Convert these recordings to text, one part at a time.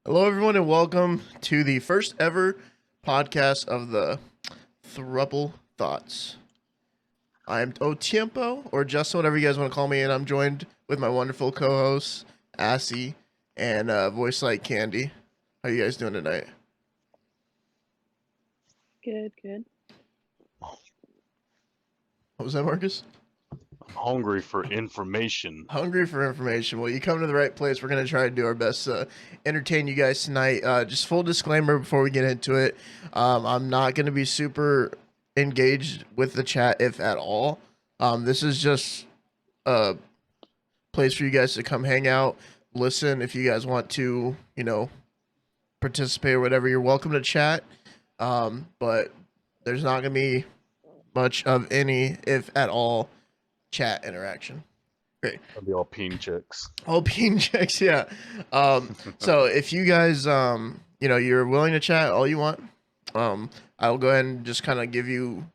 Hello, everyone, and welcome to the first ever podcast of the Throuple Thoughts. I'm oTiempo, or Justin, whatever you guys want to call me, and I'm joined with my wonderful co-hosts, Assy and Voice Like Candy. How you guys doing tonight? Good, good. What was that, Marcus? Hungry for information. Hungry for information. Well, you come to the right place. We're going to try to do our best to entertain you guys tonight. Just full disclaimer before we get into it. I'm not going to be super engaged with the chat, if at all. This is just a place for you guys to come hang out, listen. If you guys want to, participate or whatever, you're welcome to chat. But there's not going to be much of any, if at all, chat interaction. Great. That'll be all peen checks. All peen checks, yeah. So if you guys, you're willing to chat all you want, I'll go ahead and just kind of give you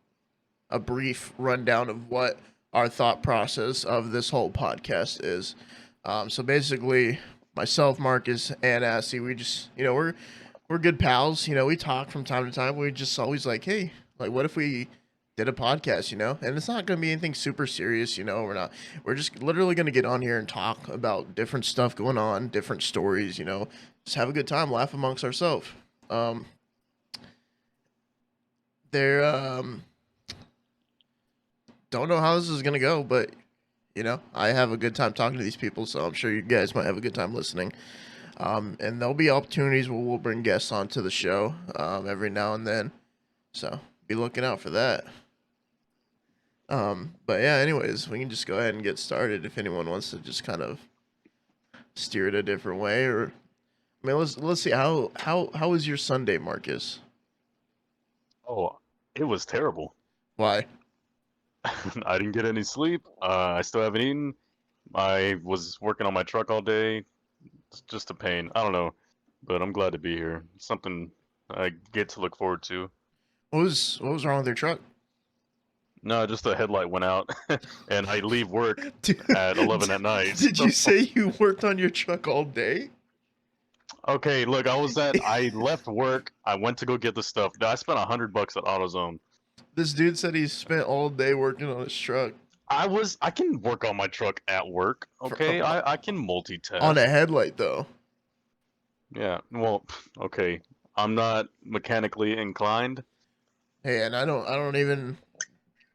a brief rundown of what our thought process of this whole podcast is. So basically, myself, Marcus, and Assy, we just, we're good pals. We talk from time to time. We just always like, hey, like, what if we did a podcast, and it's not going to be anything super serious, we're just literally going to get on here and talk about different stuff going on, different stories, just have a good time, laugh amongst ourselves. There, don't know how this is going to go, but, I have a good time talking to these people, so I'm sure you guys might have a good time listening. And there'll be opportunities where we'll bring guests onto the show, every now and then, so be looking out for that. But yeah, anyways, we can just go ahead and get started if anyone wants to just kind of steer it a different way, or let's see how was your Sunday, Marcus? Oh, it was terrible. Why? I didn't get any sleep. I still haven't eaten. I was working on my truck all day. It's just a pain. I don't know, but I'm glad to be here. It's something I get to look forward to. What was wrong with your truck? No, just the headlight went out, and I leave work at 11 at night. Did you say you worked on your truck all day? Okay, look, I left work. I went to go get the stuff. I spent $100 at AutoZone. This dude said he spent all day working on his truck. I can work on my truck at work. Okay, I can multitask. On a headlight, though. Yeah, well, okay. I'm not mechanically inclined. Hey, and I don't even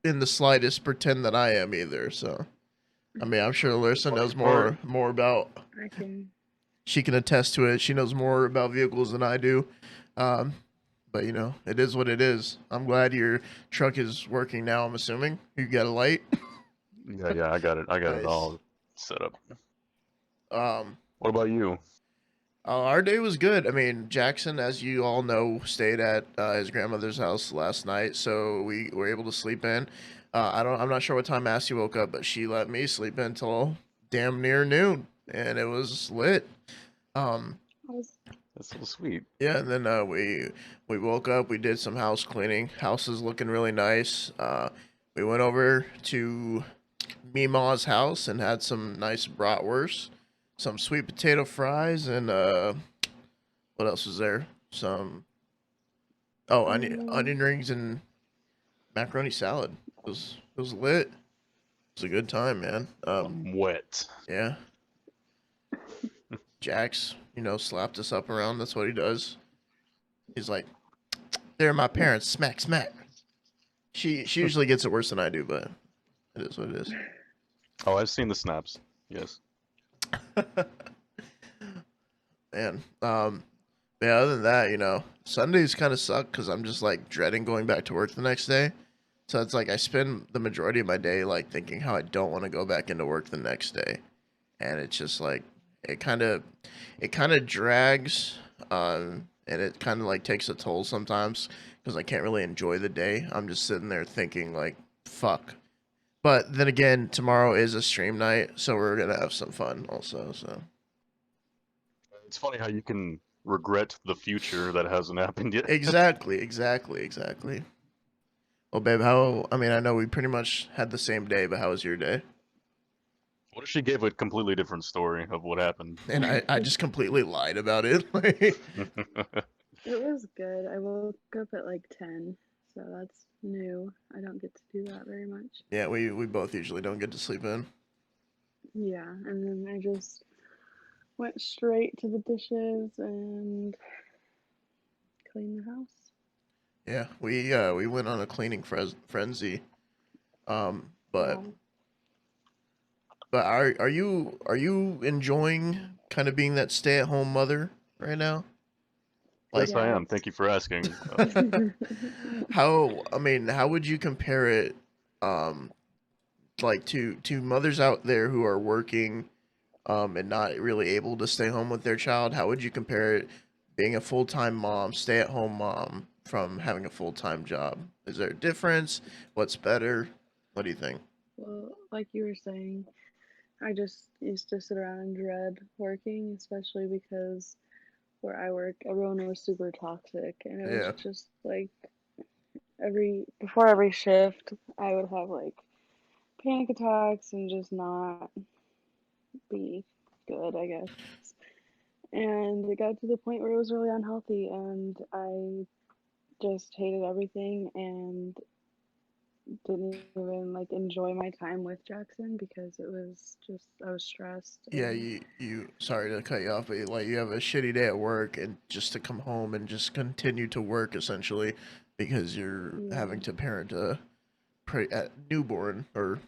in the slightest pretend that I am either, so I mean, I'm sure Larissa knows more about. She can attest to it. She knows more about vehicles than I do. But it is what it is. I'm glad your truck is working now. I'm assuming you got a light. Yeah, I got it. I got Nice. it all set up. Um, What about you? our day was good. I mean, Jackson, as you all know, stayed at his grandmother's house last night, so we were able to sleep in. I'm not sure what time Massey woke up, but she let me sleep in until damn near noon, and it was lit. That's so sweet. Yeah, and then we woke up. We did some house cleaning. House is looking really nice. We went over to Mima's house and had some nice bratwurst, some sweet potato fries, and what else was there? Some onion rings and macaroni salad. It was lit. It was a good time, man. I'm wet. Yeah. Jax, slapped us up around. That's what he does. He's like, "They're my parents." Smack, smack. She usually gets it worse than I do, but it is what it is. Oh, I've seen the snaps. Yes. Man, yeah. Other than that, Sundays kind of suck because I'm just like dreading going back to work the next day. So it's like I spend the majority of my day like thinking how I don't want to go back into work the next day, and it's just like it kind of drags, and it kind of like takes a toll sometimes because I can't really enjoy the day. I'm just sitting there thinking like, fuck. But then again, tomorrow is a stream night, so we're gonna have some fun also. So It's funny how you can regret the future that hasn't happened yet. exactly. Well, babe, I know we pretty much had the same day, but how was your day? What if she gave a completely different story of what happened? and I just completely lied about it. Like, It was good. I woke up at like 10, so that's new. I don't get to do that very much. yeah, we both usually don't get to sleep in. Yeah, and then I just went straight to the dishes and cleaned the house. Yeah, we went on a cleaning frenzy. But Wow. are you enjoying kind of being that stay at home mother right now? Like, Yes, I am. Yes. Thank you for asking. how, I mean, how would you compare it, um, like to mothers out there who are working, and not really able to stay home with their child? How would you compare it being a full time mom, stay at home mom, from having a full time job? Is there a difference? What's better? What do you think? Well, like you were saying, I just used to sit around and dread working, especially because where I work, everyone was super toxic, and it was Yeah, just like before every shift, I would have like panic attacks and just not be good, I guess. And it got to the point where it was really unhealthy, and I just hated everything and didn't even like enjoy my time with Jackson because it was just I was stressed yeah. and You. Sorry to cut you off, but like you have a shitty day at work, and just to come home and just continue to work essentially, because you're yeah. having to parent a newborn, or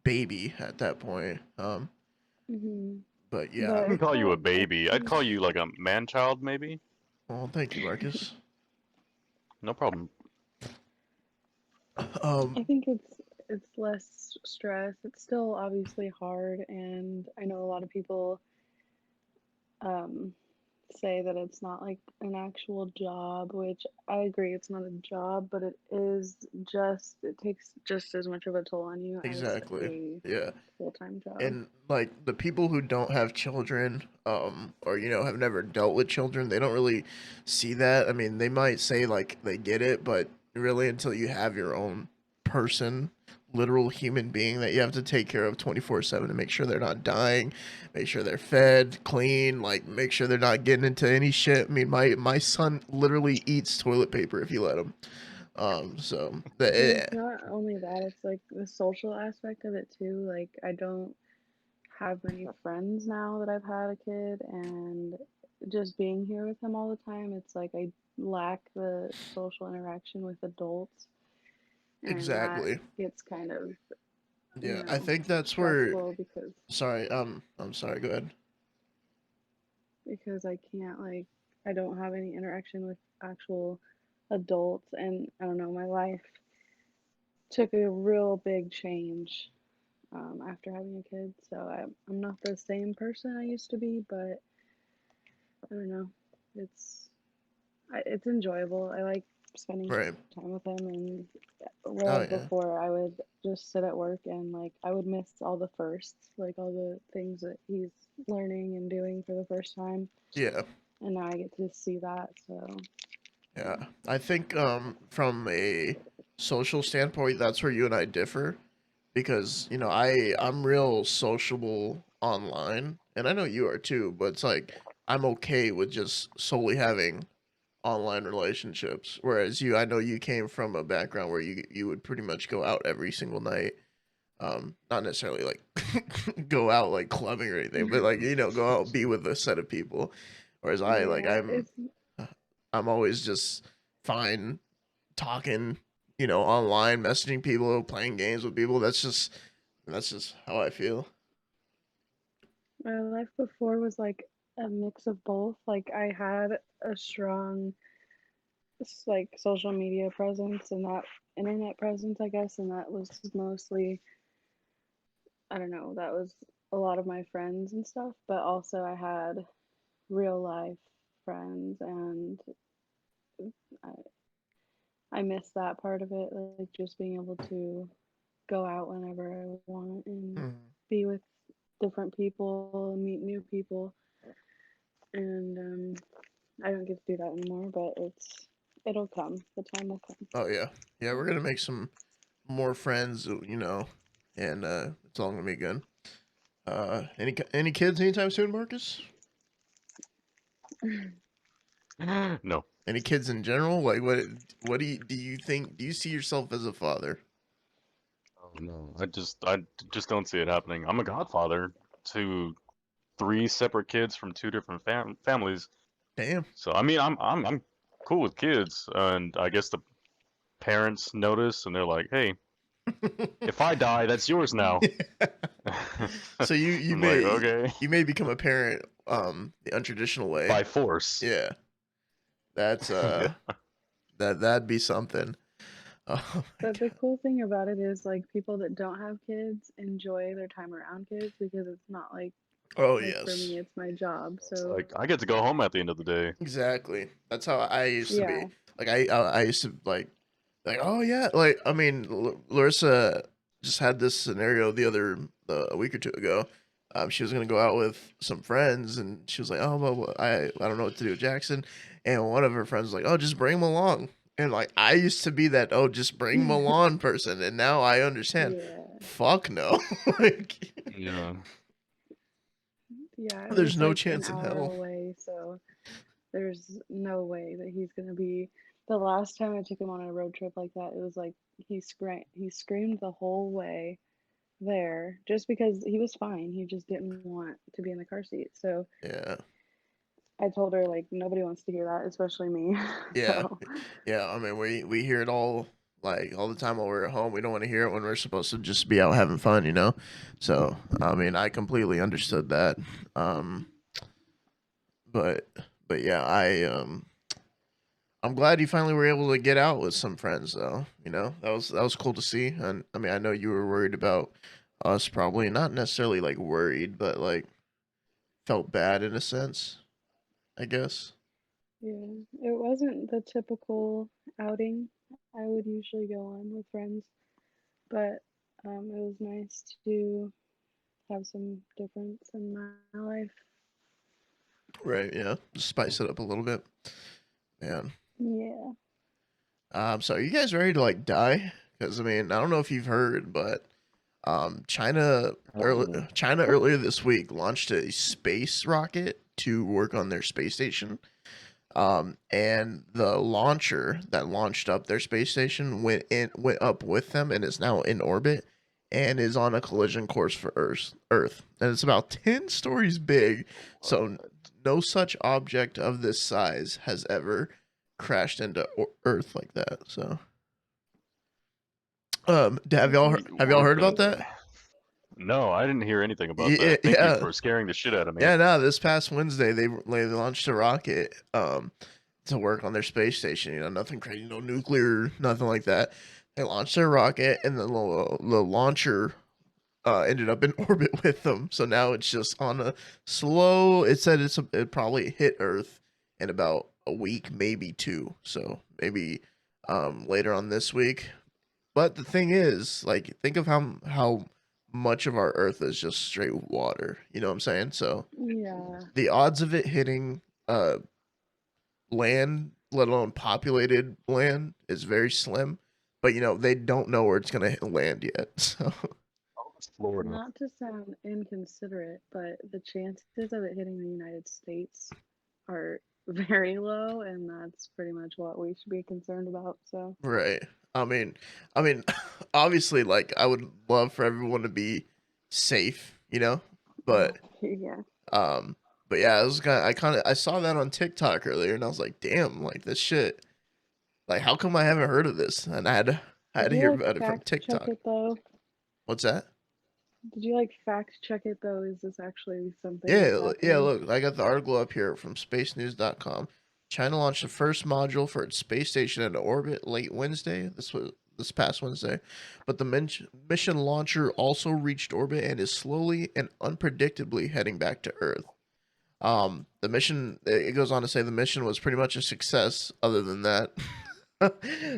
baby at that point. Mhm. But But I yeah. wouldn't it call you a felt I baby. I'd think call you like a man child, maybe. Well, thank you, Marcus. No problem. I Um, think it's less stress. It's still obviously hard, and I know a lot of people um say that it's not like an actual job, which I agree it's not a job, but it takes just as much of a toll on you as exactly. a Yeah. full-time job. And like the people who don't have children, or have never dealt with children, they don't really see that. I mean, they might say like they get it, but really until you have your own person, literal human being that you have to take care of 24/7 to make sure they're not dying, make sure they're fed, clean, like make sure they're not getting into any shit. I mean, my son literally eats toilet paper if you let him. So And the it's not only that, it's like the social aspect of it too. Like I don't have many friends now that I've had a kid, and just being here with him all the time, it's like I lack the social interaction with adults, and that exactly. gets kind of, you Yeah, I know, think that's where. stressful Sorry, I'm sorry. Go ahead. because I can't like I don't have any interaction with actual adults, and I don't know, my life took a real big change after having a kid. So I'm not the same person I used to be, but I don't know. It's it's enjoyable. I like spending Right. time with him, and Oh whereas yeah. before I would just sit at work and like I would miss all the firsts, like all the things that he's learning and doing for the first time, Yeah. and now I get to see that. So Yeah. I think from a social standpoint, that's where you and I differ, because I'm real sociable online, and I know you are too. But it's like I'm okay with just solely having online relationships, whereas I know you came from a background where you would pretty much go out every single night. Not necessarily like go out like clubbing or anything, but like go out, be with a set of people. Whereas I like yeah, I'm always just fine talking, online, messaging people, playing games with people. That's just how I feel. my life before was like a mix of both. Like I had a strong like social media presence and that internet presence, I guess, and that was mostly I don't know, that was a lot of my friends and stuff, but also I had real life friends and I I miss that part of it, like just being able to go out whenever I want and Mhm. be with different people, meet new people, and I don't get to do that anymore, but it'll come. The time will come. Oh yeah, yeah. We're gonna make some more friends, and it's all gonna be good. Any kids anytime soon, Marcus? No. Any kids in general? Like, what do you think? Do you see yourself as a father? Oh, no. I just don't see it happening. I'm a godfather to three separate kids from two different families. Damn. So I mean, I'm cool with kids, and I guess the parents notice, and they're like, "Hey, if I die, that's yours now." So you I'm like, may okay, you may become a parent the untraditional way. by force. Yeah. That's Yeah. that'd be something. Oh my But the god. cool thing about it is like people that don't have kids enjoy their time around kids because it's not Oh like for yes. me it's my job. It's So like I get to go home at the end of the day. Exactly. That's how I used to be. yeah. Like I used to like oh yeah, like I mean Larissa just had this scenario a week or two ago. She was gonna go out with some friends, and she was like, "Oh well, I don't know what to do with Jackson," and one of her friends was like, "Oh, just bring him along." And like I used to be that oh, just bring him along person, and now I understand. Yeah. Fuck no, like Yeah. Yeah, it there's was no like an chance in hour hell. away, so there's no way that he's gonna be. The last time I took him on a road trip like that, it was like he screamed the whole way there just because he was fine. He just didn't want to be in the car seat. So Yeah. I told her like nobody wants to hear that, especially me. Yeah, So yeah. I mean, we hear it all like all the time while we're at home. We don't want to hear it when we're supposed to just be out having fun, you know. So I mean, I completely understood that. Um, but but yeah, I'm glad you finally were able to get out with some friends, though. You know, that was cool to see. And I mean, I know you were worried about us, probably not necessarily like worried, but like felt bad in a sense, I guess. yeah, it wasn't the typical outing I would usually go on with friends, but it was nice to have some difference in my life. Right? Yeah, just spice it up a little bit, man. Yeah. So are you guys ready to like die? Because I mean, I don't know if you've heard, but China earlier this week launched a space rocket to work on their space station. And the launcher that launched up their space station went up with them and is now in orbit and is on a collision course for Earth. And it's about 10 stories big. So no such object of this size has ever crashed into Earth like that. So have y'all heard about that? No, I didn't hear anything about Yeah, that. Thank you yeah. for scaring the shit out of me. Yeah, no, this past Wednesday they launched a rocket to work on their space station. You know, nothing crazy, no nuclear, nothing like that. They launched their rocket, and the launcher ended up in orbit with them. So now it's just on a slow. It said it probably hit Earth in about a week, maybe two. So maybe later on this week. But the thing is, like, think of how much of our Earth is just straight water. You know what I'm saying? So Yeah. the odds of it hitting land, let alone populated land, is very slim. But you know they don't know where it's gonna hit land yet. So Oh, it's Florida. Not to sound inconsiderate, but the chances of it hitting the United States are very low, and that's pretty much what we should be concerned about. So, right. I mean, obviously, like I would love for everyone to be safe, you know. But yeah. um, but yeah, I saw that on TikTok earlier, and I was like, damn, like this shit. Like, how come I haven't heard of this? And I had Did to you hear like about it from fact check TikTok. it though? What's that? Did you like fact check it though? Is this actually something that's Yeah, yeah. happening? Look, I got the article up here from spacenews.com. China launched the first module for its space station into orbit late Wednesday. This was this past Wednesday, but the mission launcher also reached orbit and is slowly and unpredictably heading back to Earth. The mission it goes on to say the mission was pretty much a success. Other than that,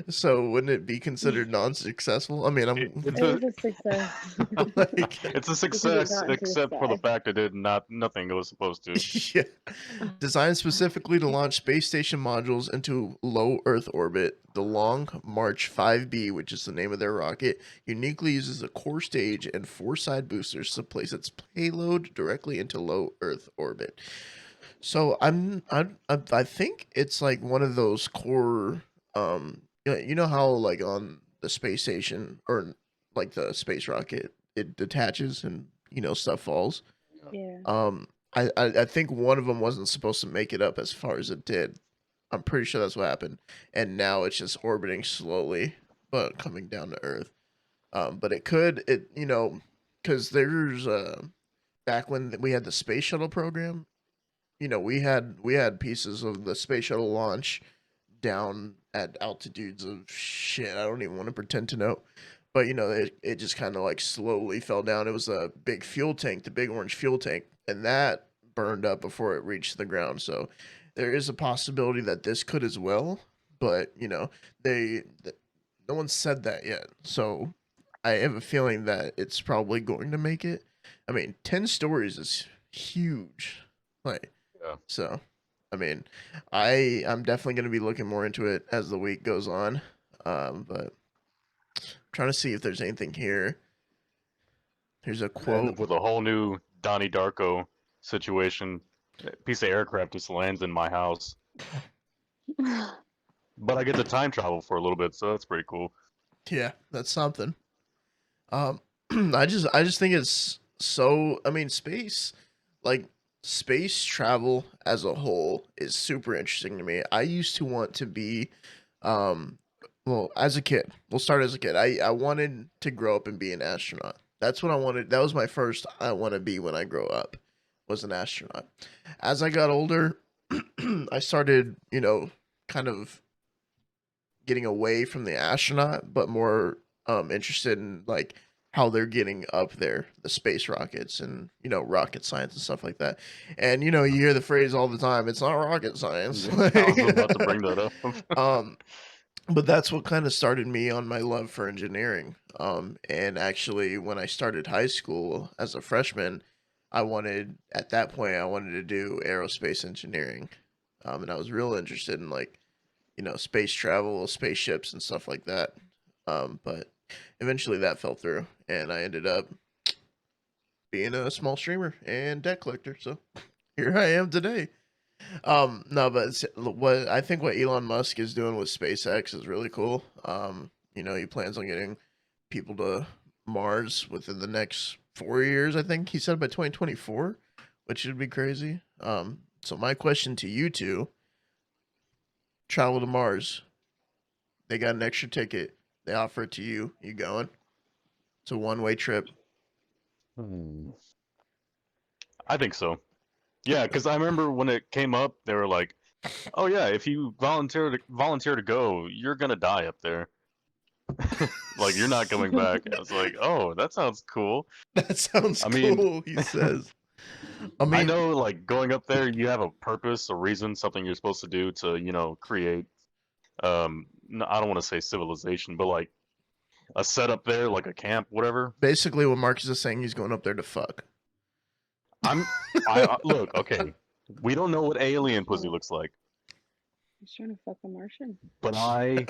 So wouldn't it be considered non-successful? I mean, It's It a was a success like, it's a because it success, got into the except for the sky. fact it did nothing it was supposed to. yeah. Designed specifically to launch space station modules into low Earth orbit, the Long March 5B, which is the name of their rocket, uniquely uses a core stage and four side boosters to place its payload directly into low Earth orbit. So I think it's like one of those core you know how like on the space station or like the space rocket it detaches and stuff falls. Yeah. Um I think one of them wasn't supposed to make it up as far as it did. I'm pretty sure that's what happened. And now it's just orbiting slowly but coming down to Earth. But it cuz there's back when we had the space shuttle program, we had pieces of the space shuttle launch down at altitudes of shit. I don't even want to pretend to know. But it just kind of like slowly fell down. It was a big fuel tank, the big orange fuel tank, and that burned up before it reached the ground. So there is a possibility that this could as well. But no one said that yet. So I have a feeling that it's probably going to make it. I mean, 10 stories is huge. Like, Yeah. so, I mean, I'm definitely going to be looking more into it as the week goes on. But I'm trying to see if there's anything here. Here's a End quote. up with a whole new Donnie Darko situation. A piece of aircraft just lands in my house, but I get to time travel for a little bit, so that's pretty cool. Yeah, that's something. Um, I just think it's so. I mean, like space travel as a whole is super interesting to me. I used to want to be, um, well, as a kid. We'll start as a kid. I wanted to grow up and be an astronaut. That's what I wanted. That was my first. I want to be when I grow up, was an astronaut. As I got older, I started, kind of getting away from the astronaut, but more interested in like how they're getting up there, the space rockets and rocket science and stuff like that. And you hear the phrase all the time, it's not rocket science. I was about to bring that up. um but that's what kind of started me on my love for engineering. And actually when I started high school as a freshman, at that point I wanted to do aerospace engineering. And I was real interested in like space travel, spaceships, and stuff like that. But eventually that fell through, and I ended up being a small streamer and debt collector. So here I am today. No, but what I think what Elon Musk is doing with SpaceX is really cool. He plans on getting people to Mars within the next 4 years. I think he said by 2024, which would be crazy. So my question to you two: travel to Mars. They got an extra ticket. They offer it to you. You going? It's a one-way trip. Hmm. I think so. Yeah, because I remember when it came up, they were like, "Oh yeah, if you volunteer to go, you're gonna die up there. Like you're not coming back." I was like, "Oh, that sounds cool." That sounds I mean, cool, he says. I I mean, know like going up there, you have a purpose, a reason, something you're supposed to do to create. I don't want to say civilization, but like a setup there, like a camp, whatever. basically what Marcus is saying, he's going up there to fuck. I'm I look okay. We don't know what alien pussy Sure. looks like, He's trying to fuck a Martian. but I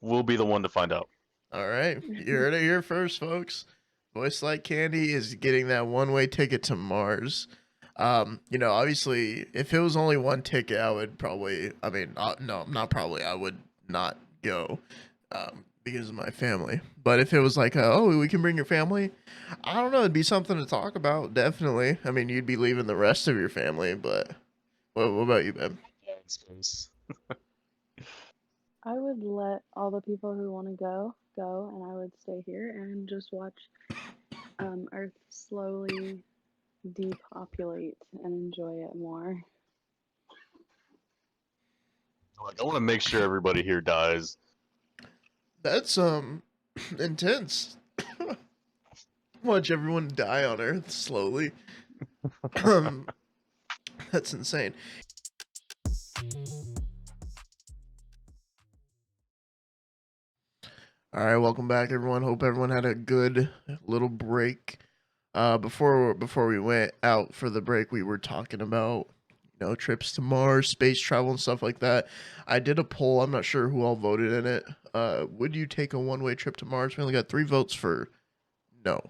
will be the one to find out. All right. You heard it here first, folks. Voice Like Candy is getting that one-way ticket to Mars. Obviously, if it was only one ticket, I would probably, I mean, no, not probably, I would not go because of my family. But if it was like, oh, we can bring your family, I don't know, it'd be something to talk about, definitely. I mean, you'd be leaving the rest of your family, but what about you, Ben? Yeah, it's close. I would let all the people who want to go, and I would stay here and just watch Earth slowly depopulate and enjoy it more. Like I want to make sure everybody here dies. That's intense. Watch everyone die on Earth slowly. That's insane. All right, welcome back, everyone. Hope everyone had a good little break. Before we went out for the break, we were talking about trips to Mars, space travel, and stuff like that. I did a poll. I'm not sure who all voted in it. Would you take a one-way trip to Mars? We only got 3 votes for no.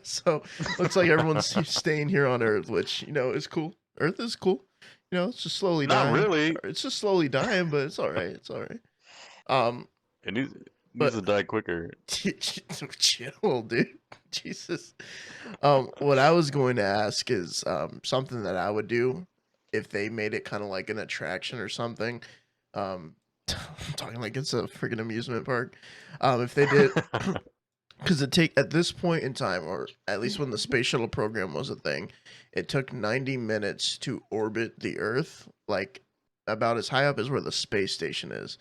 So looks like everyone's staying here on Earth, which is cool. Earth is cool. It's just slowly Not dying. really. It's just slowly dying, but it's all right. It's all right. Um, It needs but to die quicker. chill, dude. Jesus. What I was going to ask is something that I would do if they made it kind of like an attraction or something. I'm talking like it's a freaking amusement park. If they did, because it take at this point in time, or at least when the space shuttle program was a thing, it took 90 minutes to orbit the Earth, like about as high up as where the space station is.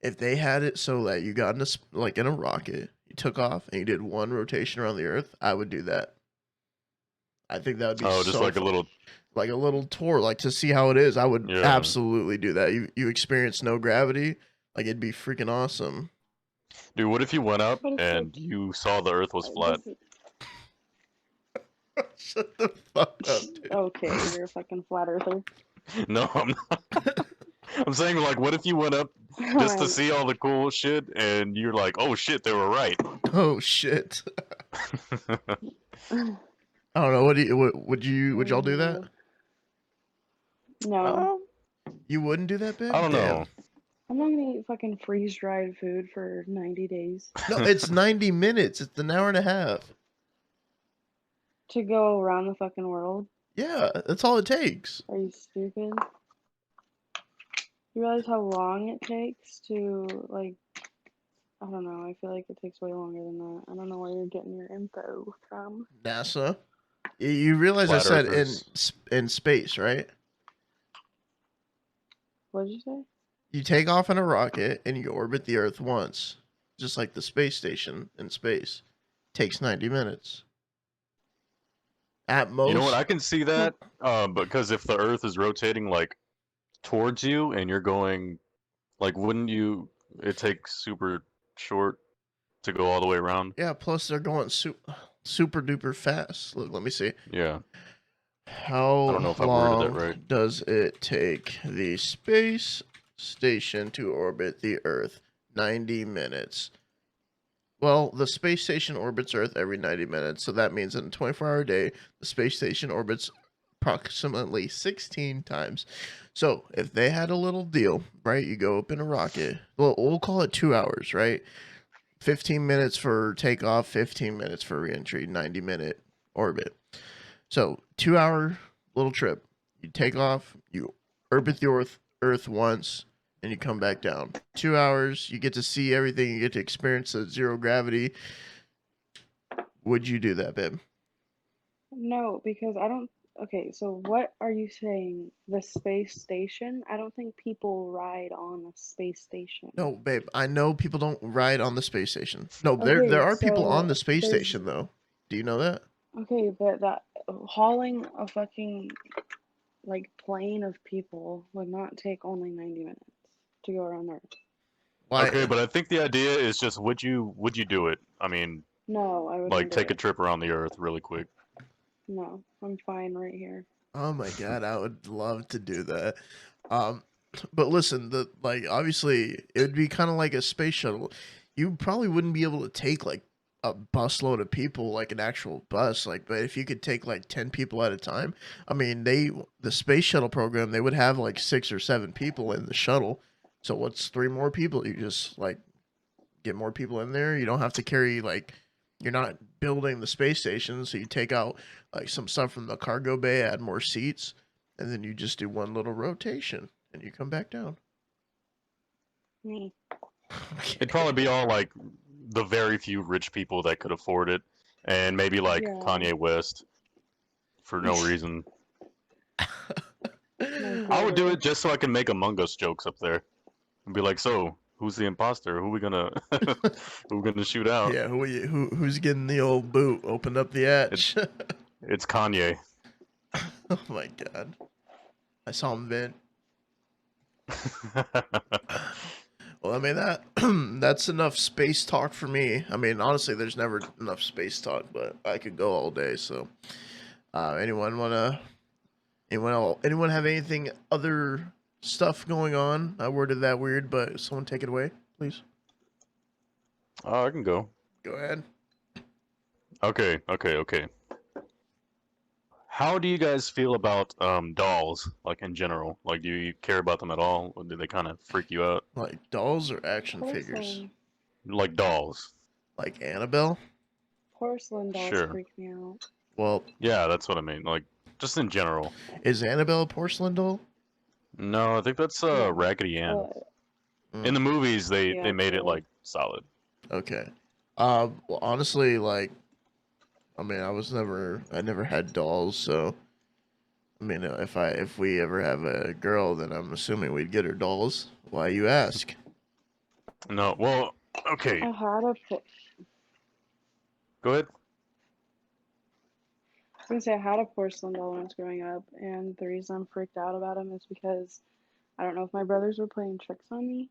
If they had it so that you got in like in a rocket, you took off and you did one rotation around the Earth, I would do that. I think that would be Oh, just so like a fun. little. Like a little tour, like to see how it is. I would Yeah. absolutely do that. You experience no gravity, like it'd be freaking awesome. Dude, what if you went up But it's and you saw the Earth was flat? Shut the fuck up, dude. Okay, you're a fucking flat earther. No, I'm not. I'm saying, like, what if you went up just to see all the cool shit and you're like, oh shit, they were right? Oh shit. I don't know. Would y'all do that? No. You wouldn't do that, babe? I don't Damn. know. I'm not gonna eat fucking freeze dried food for 90 days No, it's 90 minutes. It's an hour and a half. to go around the fucking world. Yeah, that's all it takes. Are you stupid? You realize how long it takes to, like, I don't know. I feel like it takes way longer than that. I don't know where you're getting your info from. NASA. You realize I Flat said earthers. in space, right? What did you say? You take off in a rocket and you orbit the Earth once, just like the space station in space. Takes 90 minutes. At most. You know what? I can see that because if the Earth is rotating like towards you and you're going, like, wouldn't you? It takes super short to go all the way around. Yeah, plus they're going super duper fast. Look, let me see. Yeah. How I don't know if I worded that long right. does it take the space station to orbit the Earth? 90 minutes. Well, the space station orbits Earth every 90 minutes, so that means in a 24-hour day, the space station orbits approximately 16 times. So, if they had a little deal, right? You go up in a rocket. Well, we'll call it 2 hours, right? 15 minutes for takeoff, 15 minutes for reentry, 90-minute orbit. So 2 hour little trip. You take off, you orbit the Earth once, and you come back down. 2 hours, you get to see everything, you get to experience the zero gravity. Would you do that, babe? No, because I don't. Okay, so what are you saying? The space station? I don't think people ride on the space station. No, babe. I know people don't ride on the space station. No, there Okay, are people on so the space there's. station though. Do you know that? Okay, but that hauling a fucking like plane of people would not take only 90 minutes to go around Earth. Why? Okay, but I think the idea is just would you do it? I mean, No, I wouldn't like do take a it. trip around the Earth really quick. No, I'm fine right here. Oh my god, I would love to do that. Um, but listen, obviously it would be kind of like a space shuttle. You probably wouldn't be able to take like a busload of people like an actual bus, like. But if you could take like 10 people at a time, I mean, the space shuttle program they would have like 6 or 7 people in the shuttle. So what's 3 more people? You just like get more people in there. You don't have to carry like you're not building the space station, so you take out like some stuff from the cargo bay, add more seats, and then you just do one little rotation and you come back down. Me. Okay. It'd probably be all like the very few rich people that could afford it, and maybe like Yeah. Kanye West for no reason. Like, I would do literally. it just so I can make Among Us jokes up there, and be like, "So, who's the imposter? Who we gonna who we gonna shoot out?" Yeah, who's getting the old boot? Open up the hatch. It's Kanye. Oh my god. I saw him vent. Well, I mean that that's enough space talk for me. I mean, honestly, there's never enough space talk, but I could go all day. So, anyone have anything other stuff going on? I worded that weird, but someone take it away, please. I can go. Go ahead. Okay. How do you guys feel about dolls, like in general? Like, do you care about them at all, or do they kind of freak you out? Like dolls or action figures? Porcelain. Like dolls. Like Annabelle? Porcelain dolls Sure. freak me out. Well, Yeah, that's what I mean. Like, just in general. is Annabelle a porcelain doll? No, I think that's No. Raggedy Ann. Mm. In the movies, they Yeah, made it true. like solid. Okay. Well, honestly, like, I mean, I never had dolls, so I mean, if we ever have a girl, then I'm assuming we'd get her dolls. Why you ask? No, well, okay, I had a. go ahead. I was gonna say I had a porcelain doll when I was growing up, and the reason I'm freaked out about him is because I don't know if my brothers were playing tricks on me,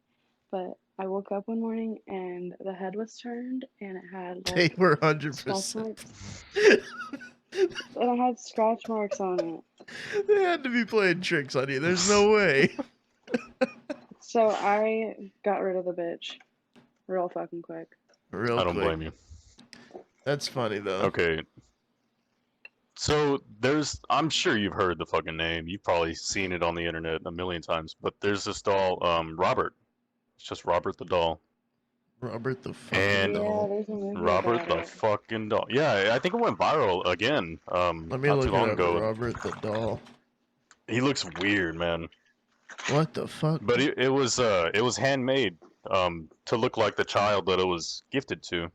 but I woke up one morning and the head was turned and it had They like were scratch 100%. marks, and I had scratch marks on it. They had to be playing tricks on you. There's no way. So I got rid of the bitch real fucking quick. Real I don't quick. blame you. That's funny though. Okay. So I'm sure you've heard the fucking name. You've probably seen it on the internet a million times. But there's this doll, Robert. It's just Robert the doll. Robert the fucking And Yeah, doll. there's a movie Robert about the it. fucking doll. Yeah, I think it went viral again. Let me Not look too it long up. ago. Robert the doll. He looks weird, man. What the fuck? But it was handmade to look like the child that it was gifted to.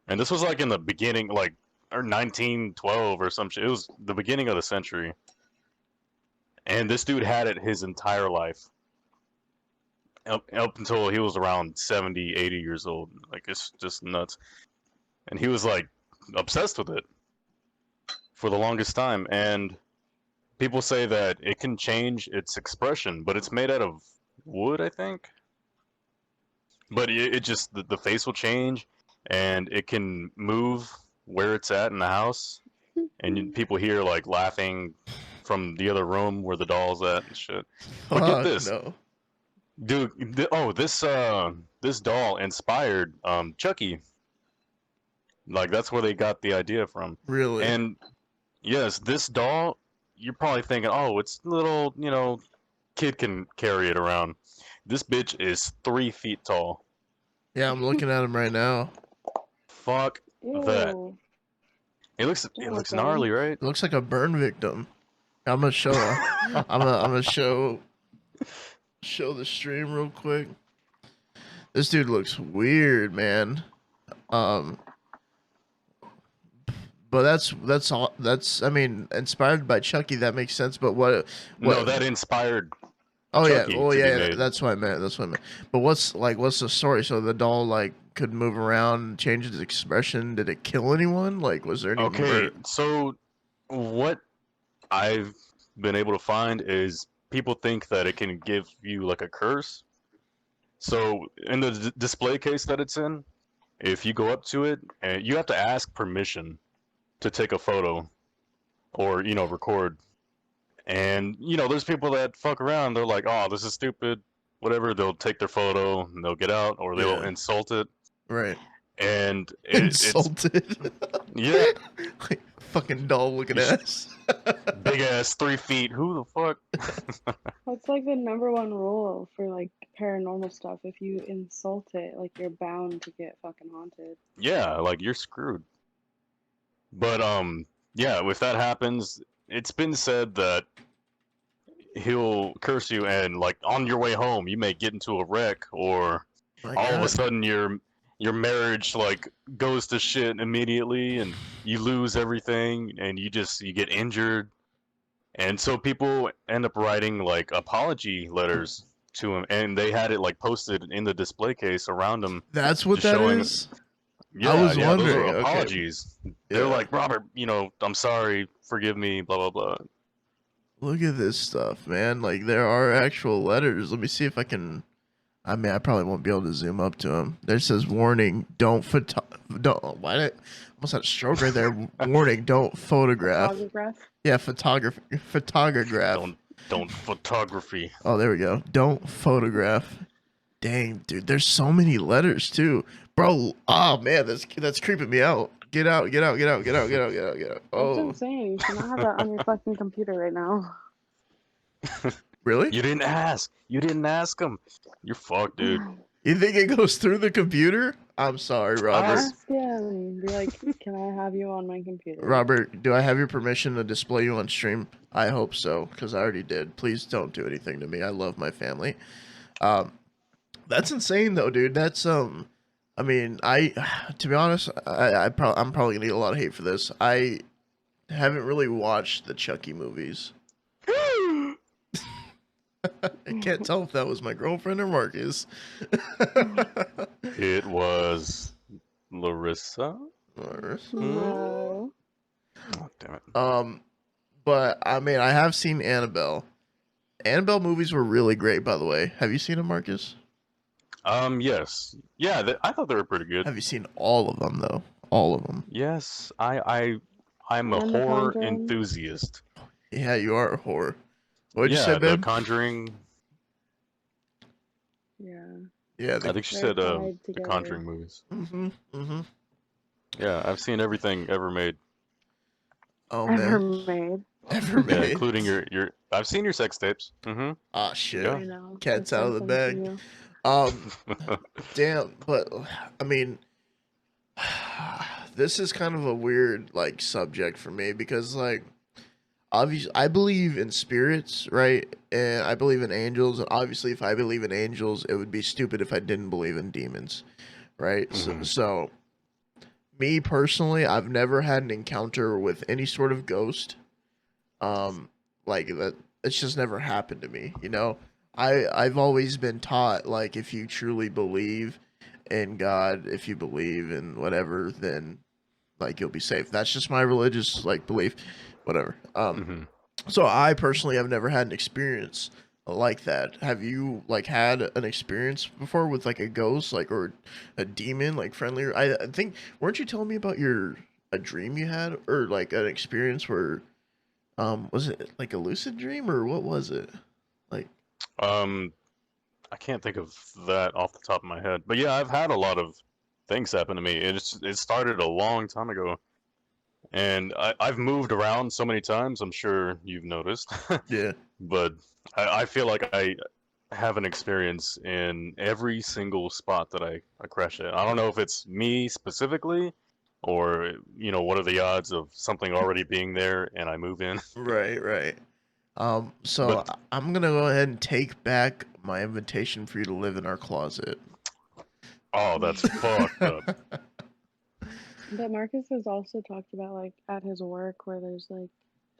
And this was like in the beginning, like or 1912 or some shit. It was the beginning of the century. And this dude had it his entire life. Up until he was around 70, 80 years old. Like, it's just nuts. And he was like obsessed with it for the longest time. And people say that it can change its expression, but it's made out of wood, I think. But it just, the face will change, and it can move where it's at in the house. And people hear like laughing from the other room where the doll's at and shit. But get Fuck this, no. dude. This doll inspired Chucky. Like, that's where they got the idea from. Really? And yes, this doll, you're probably thinking, oh, it's little, kid can carry it around. This bitch is 3 feet tall. Yeah, I'm looking at him right now. Fuck that. Ew. It looks Don't look at gnarly, him. right? It looks like a burn victim. I'm gonna show. I'm gonna show the stream real quick. This dude looks weird, man. But that's all. That's, I mean, inspired by Chucky. That makes sense. But what? No, that inspired Oh Chucky yeah. Oh to be yeah. made. That's what I meant. That's what I meant. But what's the story? So the doll like could move around, change its expression. Did it kill anyone? Like, was there any? Okay, so what I've been able to find is people think that it can give you like a curse. So in the display case that it's in, if you go up to it, and you have to ask permission to take a photo or record. And there's people that fuck around. They're like, "Oh, this is stupid," whatever. They'll take their photo and they'll get out, or they'll Yeah. insult it. Right. And Insulted. yeah, Like, fucking doll looking ass. big ass 3 feet. Who the fuck? That's like the number one rule for like paranormal stuff. If you insult it, like you're bound to get fucking haunted. Yeah, like you're screwed. But yeah, if that happens, it's been said that he'll curse you, and like on your way home, you may get into a wreck, or My all of a God. sudden your marriage like goes to shit immediately, and you lose everything, and you get injured. And so people end up writing like apology letters to him, and they had it like posted in the display case around him. That's what just that showing- is? Yeah, I was yeah, those wondering, are okay. apologies. They're Yeah. like, Robert, I'm sorry, forgive me, blah blah blah. Look at this stuff, man. Like, there are actual letters. Let me see if I can I mean, I probably won't be able to zoom up to him. There says warning, don't what? Almost had a stroke right there. Warning, don't photograph. Photograph. Yeah, photograph. Don't photography. Oh, there we go. Don't photograph. Dang, dude, there's so many letters too, bro. Oh man, that's creeping me out. Get out, get out, get out, get out, get out, get out, get out. That's Oh, insane. You cannot have that on your fucking computer right now. really? You didn't ask. You didn't ask him. You're fucked, dude. You think it goes through the computer? I'm sorry, Robert. Ask him. Be like, can I have you on my computer? Robert, do I have your permission to display you on stream? I hope so, because I already did. Please don't do anything to me. I love my family. That's insane though, dude. That's I mean, to be honest, I'm probably gonna get a lot of hate for this. I haven't really watched the Chucky movies. I can't tell if that was my girlfriend or Marcus. It was Larissa. No. Oh, damn it. But I mean, I have seen Annabelle. Annabelle movies were really great, by the way. Have you seen them, Marcus? Yes. Yeah, I thought they were pretty good. Have you seen all of them though? All of them. Yes, I'm a And The horror Conjuring? enthusiast. Yeah, you are a horror. What'd you Yeah, say, The babe? Conjuring. Yeah. Yeah. I think she They're said tied the together. Conjuring movies. Mm-hmm. Yeah, I've seen everything ever made. Oh Ever man. made. Ever Yeah, made. including your. I've seen your sex tapes. Mm-hmm. Ah shit. Yeah. I know. Cat's I out of the sent them to bag. you. Damn, but I mean, this is kind of a weird like subject for me because like obviously I believe in spirits, right? And I believe in angels, and obviously if I believe in angels, it would be stupid if I didn't believe in demons, right? Mhm. So me personally, I've never had an encounter with any sort of ghost. Like that it's just never happened to me, you know? I've always been taught like if you truly believe in God, if you believe in whatever, then like you'll be safe. That's just my religious like belief, whatever. Mhm. So I personally have never had an experience like that. Have you like had an experience before with like a ghost, like or a demon, like friendly? I think weren't you telling me about your a dream you had or like an experience where was it like a lucid dream or what was it? Like Um, I can't think of that off the top of my head, but yeah, I've had a lot of things happen to me. It started a long time ago, and I've moved around so many times. I'm sure you've noticed, yeah. but I feel like I have an experience in every single spot that I crash at. I don't know if it's me specifically, or what are the odds of something already being there and I move in. Right, right. So But I'm gonna go ahead and take back my invitation for you to live in our closet. oh, that's fucked up. But Marcus has also talked about like at his work where there's like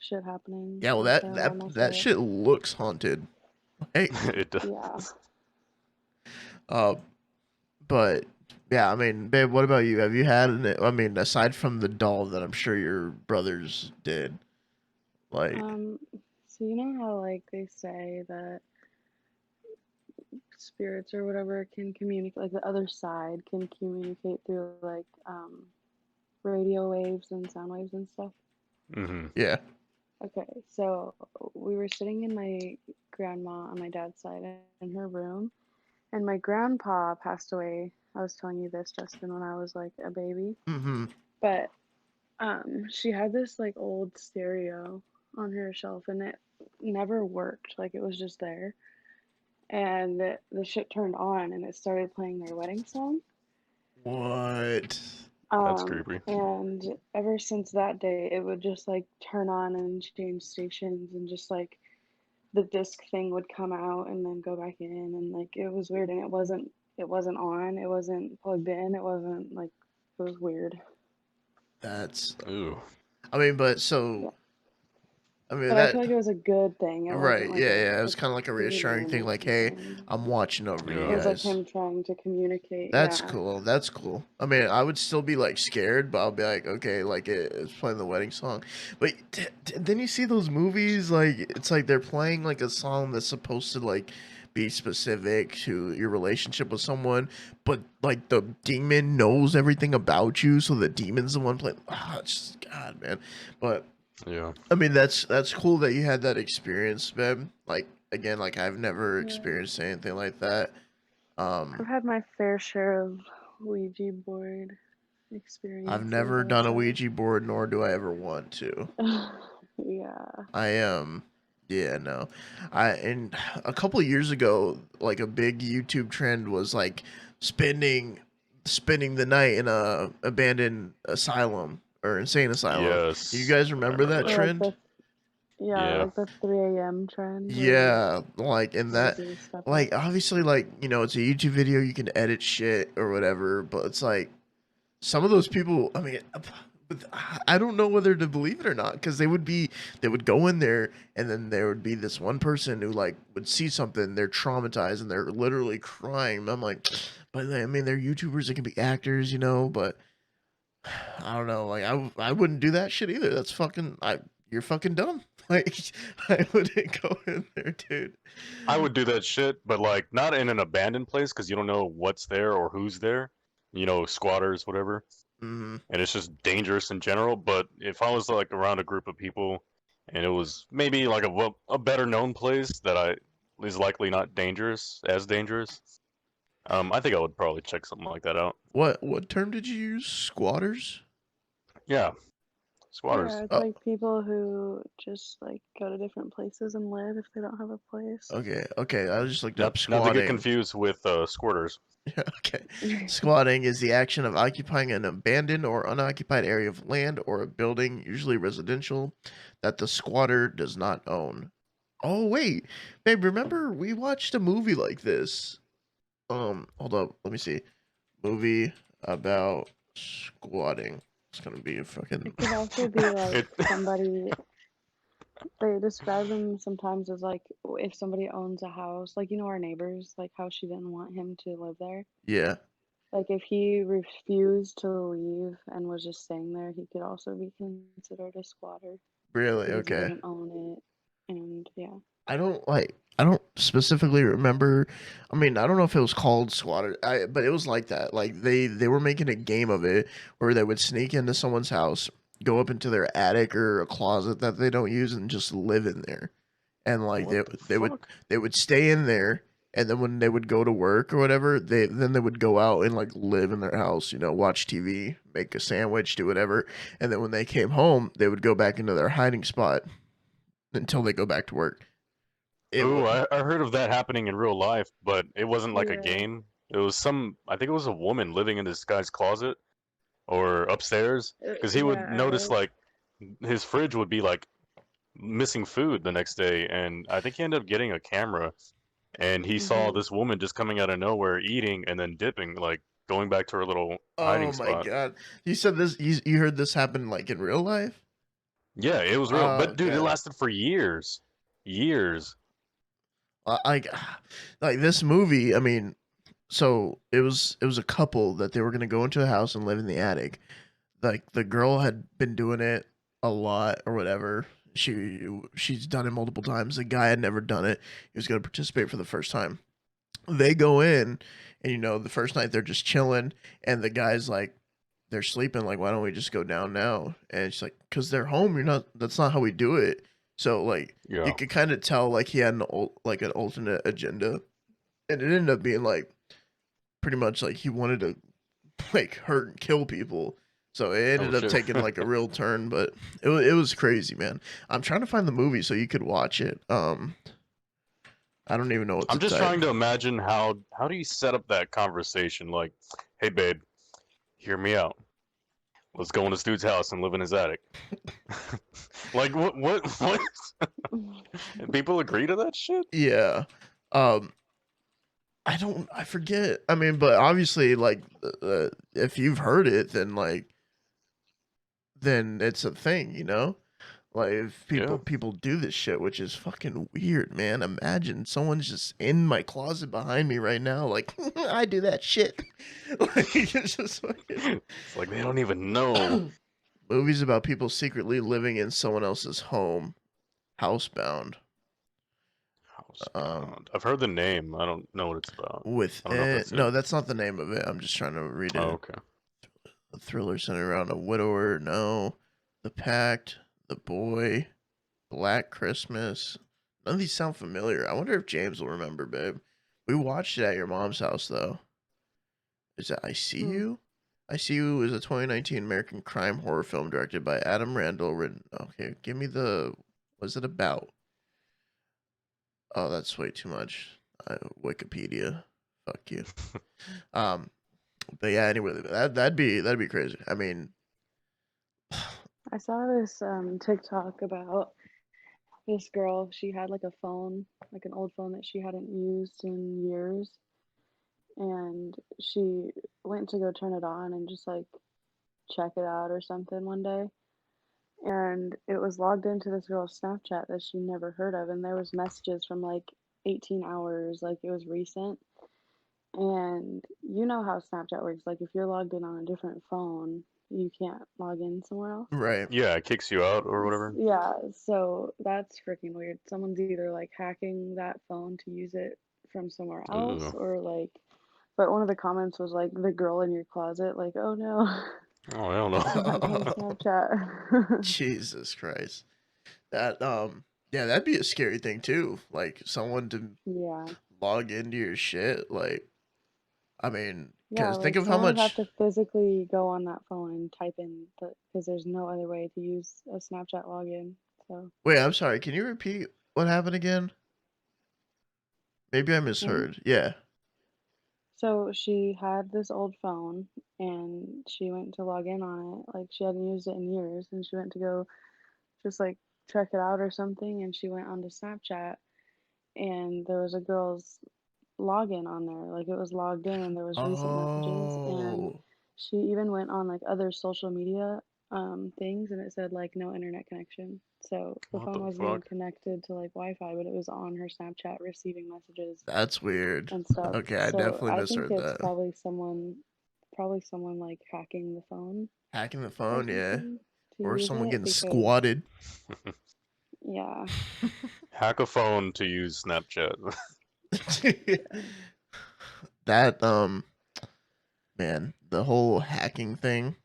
shit happening. Yeah, well like, that shit looks haunted. Hey, It does. Yeah. uh, but yeah, I mean, babe, what about you? Have you had I mean, aside from the doll that I'm sure your brothers did, like, So you know how like they say that spirits or whatever can communicate, like the other side can communicate through like radio waves and sound waves and stuff. Hmm. yeah, Okay, so we were sitting in my grandma on my dad's side in her room, and my grandpa passed away. I was telling you this, Justin, when I was like a baby. mm-hmm, But she had this like old stereo on her shelf, and it never worked. Like it was just there, and the shit turned on, and it started playing their wedding song. what? That's creepy. And ever since that day, it would just like turn on and change stations, and just like the disc thing would come out and then go back in, and like it was weird, and it wasn't on, it wasn't plugged in, it wasn't like it was weird. That's, Ooh. I mean, but Yeah. so, I mean But I that, feel like it was a good thing. It right? wasn't like Yeah, a, yeah. It was a kind of like a creepy reassuring thing, like, animation hey, thing. I'm watching over you Yeah. It was like guys. him trying to communicate. That's Yeah. cool. That's cool. I mean, I would still be like scared, but I'll be like, okay, like it's playing the wedding song. But then you see those movies, like it's like they're playing like a song that's supposed to like be specific to your relationship with someone, but like the demon knows everything about you, so the demon's the one playing. It's just God, man. But Yeah. I mean, that's cool that you had that experience, man. Like again, like I've never Yeah. experienced anything like that. I've Um, had my fair share of Ouija board I've experiences, never I would done a say. Ouija board, nor do I ever want to. Yeah. Yeah, no. And a couple of years ago, like a big YouTube trend was like spending the night in a abandoned asylum or insane asylum. You Yes. guys I remember remember that Or that. like trend? Yeah. the 3 a.m. trend where Yeah, like in that, crazy stuff like happens. obviously, like it's a YouTube video, you can edit shit or whatever, but it's like some of those people, I mean, but I don't know whether to believe it or not because they would go in there and then there would be this one person who like would see something, they're traumatized and they're literally crying. I'm like, but I mean, they're YouTubers, they can be actors, but I don't know, like I wouldn't do that shit either. That's fucking you're fucking dumb. Like I wouldn't go in there, dude. I would do that shit, but like not in an abandoned place because you don't know what's there or who's there. Squatters, whatever. Hmm. And it's just dangerous in general. But if I was like around a group of people, and it was maybe like a better known place that I is likely not as dangerous, I think I would probably check something like that out. What term did you use? Squatters? Yeah, Yeah, squatters. it's Oh, like people who just like go to different places and live if they don't have a place. okay. I just looked up Not to get squatting. confused with squirters. Okay. Squatting is the action of occupying an abandoned or unoccupied area of land or a building, usually residential, that the squatter does not own. Oh wait, babe, remember we watched a movie like this? Hold up, let me see. Movie about squatting. It's gonna be a fucking. It could also be like It. somebody, they describe them sometimes as like if somebody owns a house, like our neighbors, like how she didn't want him to live there. Yeah, Like if he refused to leave and was just staying there, he could also be considered a squatter really. because he Okay. doesn't own it. And yeah. I don't specifically remember. I mean, I don't know if it was called squatter, but it was like that. Like they were making a game of it where they would sneak into someone's house, go up into their attic or a closet that they don't use and just live in there. And like What the they would fuck? they would stay in there and then when they would go to work or whatever, they would go out and like live in their house, watch TV, make a sandwich, do whatever. And then when they came home, they would go back into their hiding spot until they go back to work. It Ooh, was I heard of that happening in real life, but it wasn't like a Yeah. game. It was I think it was a woman living in this guy's closet or upstairs, because he would notice Yeah, like his fridge would be like missing food the next day, and I think he ended up getting a camera, and he saw hmm this woman just coming out of nowhere eating and then dipping, like going back to her little Oh hiding my spot. god. You said this you heard this happen like in real life? Yeah, it was real, Oh, but dude, it okay. lasted for years, years. Like like this movie, I mean, so it was a couple that they were going to go into a house and live in the attic. Like the girl had been doing it a lot or whatever. She's done it multiple times. The guy had never done it. He was going to participate for the first time. They go in and the first night they're just chilling and the guy's like they're sleeping like why don't we just go down now? And she's like cuz they're home, you're not that's not how we do it. So like you Yeah. could kind of tell like he had like an alternate agenda and it ended up being like pretty much like he wanted to like hurt and kill people. So it Oh ended up shit. taking like a real turn, but it was crazy, man. I'm trying to find the movie so you could watch it. I don't even know what I'm to just type. trying to imagine how do you set up that conversation? Like, hey babe, hear me out. Let's go in this dude's house and live in his attic. Like what? And people agree to that shit? Yeah. Um I forget. I mean, but obviously like if you've heard it then it's a thing, you know? Like if Yeah. people do this shit, which is fucking weird, man. Imagine someone's just in my closet behind me right now, like I do that shit. Like it's just fucking It's like they don't even know. movies about people secretly living in someone else's home, housebound. I've heard the name. I don't know what it's about. With I don't know if it, that's no, it. that's not the name of it. I'm just trying to read Oh, it. okay. A thriller centered around a widower. No, The Pact, The Boy, Black Christmas. None of these sound familiar. I wonder if James will remember, babe. We watched it at your mom's house, though. Is it I See Hmm. You? I See You is a 2019 American crime horror film directed by Adam Randall. Written. Okay, give me the. What's it about? Oh, that's way too much. Wikipedia. Fuck you. Um, but yeah. Anyway, that'd be crazy. I mean, I saw this TikTok about this girl. She had like a phone, like an old phone that she hadn't used in years, and she went to go turn it on and just like check it out or something one day, and it was logged into this girl's Snapchat that she never heard of, and there was messages from like 18 hours, like it was recent. And you know how Snapchat works, like if you're logged in on a different phone, you can't log in somewhere else. right. Yeah, it kicks you out or whatever. Yeah, so that's freaking weird. Someone's either like hacking that phone to use it from somewhere else, Ooh. or like, but one of the comments was like the girl in your closet, like, oh no, Oh, I don't I'm know. hacked my Snapchat. Jesus Christ. That yeah, that'd be a scary thing too. Like someone to Yeah, log into your shit. Like, I mean, yeah, because think like of how someone would have much. to physically go on that phone and type in the, because there's no other way to use a Snapchat login. So, Wait, I'm sorry. Can you repeat what happened again? Maybe I me? misheard. Yeah. So she had this old phone and she went to log in on it. Like she hadn't used it in years and she went to go just like check it out or something, and she went onto Snapchat and there was a girl's login on there. Like it was logged in and there was recent messages, and Oh. she even went on like other social media things and it said like no internet connection. So the What phone the wasn't even fuck? connected to like Wi-Fi, but it was on her Snapchat receiving messages That's weird. and stuff. Okay, I So definitely I think misheard it's that. probably someone like hacking the phone Hacking the or phone, yeah. something to Or use someone it getting because squatted. yeah, Hack a phone to use Snapchat. yeah, That man, the whole hacking thing.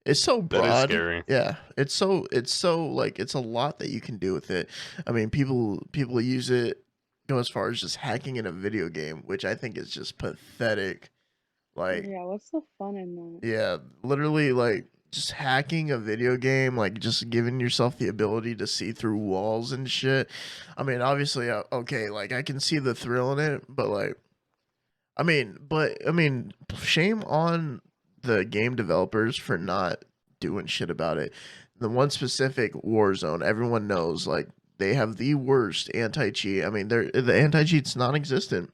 It's so That is broad. scary. Yeah, it's so like it's a lot that you can do with it. I mean, people use it go as far as just hacking in a video game, which I think is just pathetic. Like, yeah. What's the fun in that? yeah, literally like just hacking a video game, like just giving yourself the ability to see through walls and shit. I mean, obviously, okay, like I can see the thrill in it, but like I mean, shame on the game developers for not doing shit about it. The one specific Warzone, everyone knows, like they have the worst anti-cheat. I mean, the anti-cheat's non-existent.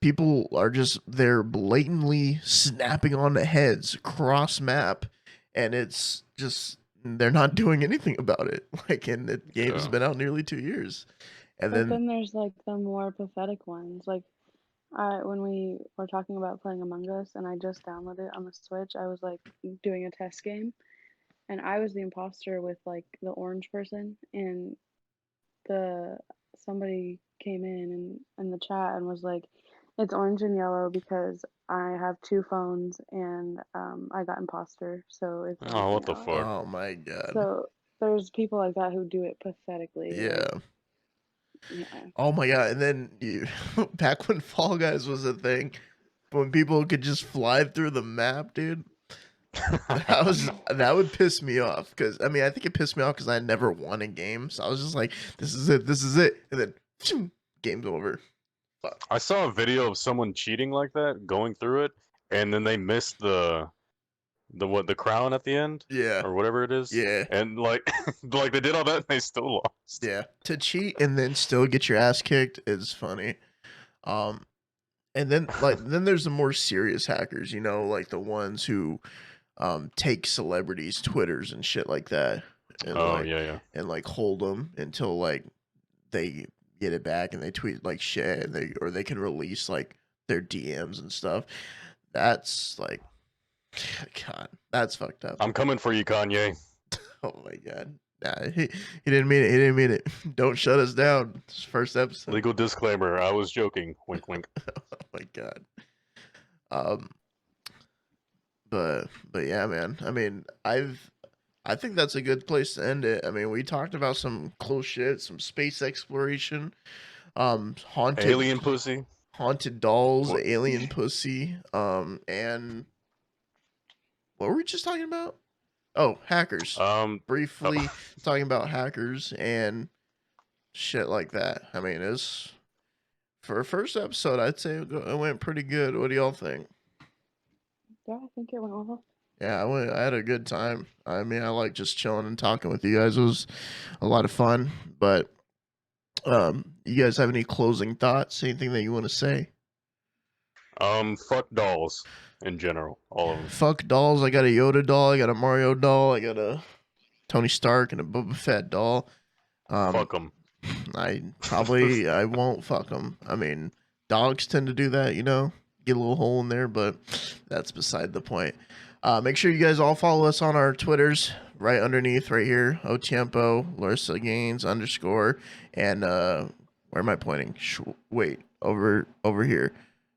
People are just they're blatantly snapping on the heads cross map, and it's just they're not doing anything about it. Like, and the game's Yeah. been out nearly 2 years, and But then then there's like the more pathetic ones. Like I when we were talking about playing Among Us and I just downloaded it on the Switch, I was like doing a test game and I was the imposter with like the orange person, and the somebody came in the chat and was like, it's orange and yellow because I have two phones and I got imposter, so it's orange Oh, and what the yellow. fuck? oh my god, So there's people like that who do it pathetically, like yeah. yeah. Oh my god! And then you, back when Fall Guys was a thing, when people could just fly through the map, dude, that would piss me off. Because I mean, I think it pissed me off because I never won a game, so I was just like, this is it," and then phew, game's over. Fuck. I saw a video of someone cheating like that, going through it, and then they missed the crown at the end Yeah, or whatever it is, yeah, and like like they did all that and they still lost. yeah. To cheat and then still get your ass kicked is funny. Um, and then there's the more serious hackers, like the ones who take celebrities Twitters and shit like that, and Oh like yeah, yeah. hold them until like they get it back and they tweet like shit, and they can release like their DMs and stuff. That's like, God, that's fucked up. I'm coming for you, Kanye. Oh my god. Nah, he didn't mean it. He didn't mean it. Don't shut us down. It's first episode. Legal disclaimer. I was joking. Wink, wink. Oh my god. Um, but yeah, man. I mean, I think that's a good place to end it. I mean, we talked about some cool shit, some space exploration, Alien pussy. haunted dolls, What? alien pussy, and what were we just talking about? Oh, hackers. Briefly talking about hackers and shit like that. I mean, it's for a first episode, I'd say it went pretty good. What do y'all think? Yeah, I think it went well. Yeah, I had a good time. I mean, I like just chilling and talking with you guys. It was a lot of fun. But you guys have any closing thoughts? Anything that you want to say? Fuck dolls in general, all of them. Fuck dolls. I got a Yoda doll. I got a Mario doll. I got a Tony Stark and a Boba Fett doll. Fuck them. I won't fuck them. I mean, dogs tend to do that, you know, get a little hole in there, but that's beside the point. Make sure you guys all follow us on our Twitters right underneath, right here. oTiempo, Larissa Gaines _ and where am I pointing? Wait, over here.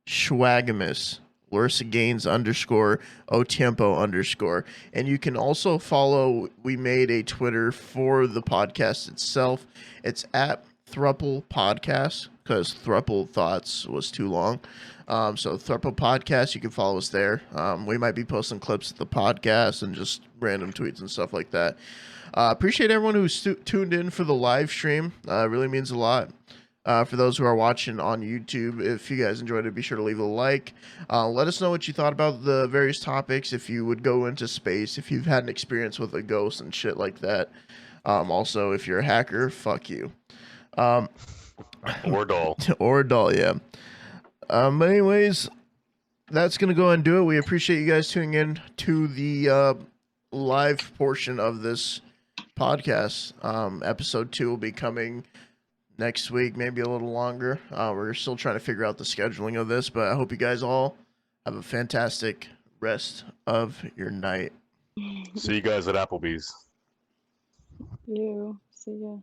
Schwagamus. Larissa Gaines _ oTiempo _ and you can also follow. We made a Twitter for the podcast itself. It's at Throuple Podcast because Throuple Thoughts was too long. So Throuple Podcast, you can follow us there. We might be posting clips of the podcast and just random tweets and stuff like that. Appreciate everyone who's tuned in for the live stream. Really means a lot. For those who are watching on YouTube, if you guys enjoyed it, be sure to leave a like. Let us know what you thought about the various topics. If you would go into space, if you've had an experience with a ghost and shit like that. Also, if you're a hacker, fuck you. Or doll. Or a doll, yeah. But anyways, that's going to go and do it. We appreciate you guys tuning in to the live portion of this podcast. Episode 2 will be coming next week, maybe a little longer. We're still trying to figure out the scheduling of this, but I hope you guys all have a fantastic rest of your night. See you guys at Applebee's. You. See ya.